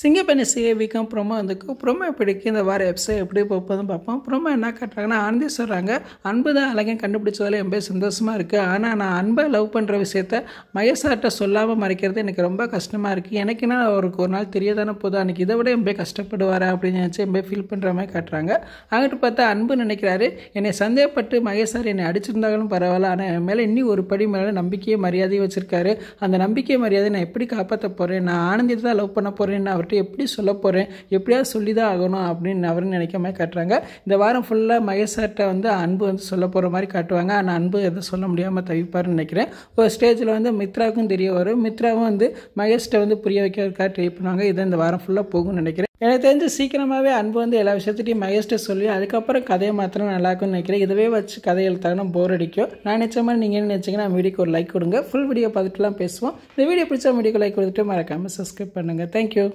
சிங்கப்பெண்ணை சிஏவிக்கும் promo வந்துக்கும் promo எப்படிக்கு இந்த வார episode எப்படி போகுதுன்னு பார்ப்போம். ப்ரோமோ என்ன காட்டுறாங்கன்னா, ஆனந்தி சொல்கிறாங்க, அன்பு தான் அழகன் கண்டுபிடிச்சதில் ரொம்ப சந்தோஷமாக இருக்குது. ஆனால் நான் அன்பை லவ் பண்ணுற விஷயத்த மகேஷார்ட்ட சொல்லாமல் மறைக்கிறது எனக்கு ரொம்ப கஷ்டமாக இருக்குது. எனக்குன்னா அவருக்கு ஒரு நாள் தெரியதானே போதும், அன்றைக்கி இதை விட ரொம்ப கஷ்டப்படுவாரா அப்படின்னு நினச்சி ரொம்ப ஃபீல் பண்ணுற மாதிரி காட்டுறாங்க. அங்கிட்டு பார்த்தா அன்பு நினைக்கிறாரு, என்னை சந்தேகப்பட்டு மகேஷார் என்னை அடிச்சிருந்தாலும் பரவாயில்ல, ஆனால் என் மேலே இன்னும் ஒரு படி மேலே நம்பிக்கையை மரியாதையும் வச்சுருக்காரு. அந்த நம்பிக்கை மரியாதை நான் எப்படி காப்பாற்ற போகிறேன், நான் ஆனந்தி தான் லவ் பண்ண போகிறேன்னு அவர்கிட்ட எப்படி சொல்ல போகிறேன், எப்படியாவது சொல்லி தான் ஆகணும் அப்படின்னு அவர் நினைக்க மாதிரி காட்டுறாங்க. இந்த வாரம் ஃபுல்லாக மகேஷார்ட்ட அன்பு சொல்ல போகிற மாதிரி காட்டுவாங்க. ஆனால் அன்பு எதுவும் சொல்ல முடியாமல் தவிப்பாருன்னு நினைக்கிறேன். ஒரு ஸ்டேஜில் மித்ராவுக்கும் தெரிய வரும். மித்ராவும் மகேஷ்ட புரிய வைக்கிறதுக்காக ட்ரை பண்ணுவாங்க. இதை இந்த வாரம் ஃபுல்லாக போகும்னு நினைக்கிறேன். எனக்கு தெரிஞ்சு சீக்கிரமாகவே அன்பு எல்லா விஷயத்தையும் மகேஷ்ட சொல்லி அதுக்கப்புறம் கதையை மாத்திரம் நல்லா இருக்கும்னு நினைக்கிறேன். இதவே வச்சு கதை எழுத்தாங்கன்னா போர் அடிக்கும். நான் நினச்ச மாதிரி நீங்கள் என்ன நினச்சிங்கன்னா வீடியோக்கு ஒரு லைக் கொடுங்க. ஃபுல் வீடியோ பார்த்துட்டுலாம் பேசுவோம். இந்த வீடியோ பிடிச்சா வீடியோக்கு லைக் கொடுத்துட்டு மறக்காமல் சப்ஸ்கிரைப் பண்ணுங்கள். தேங்க்யூ.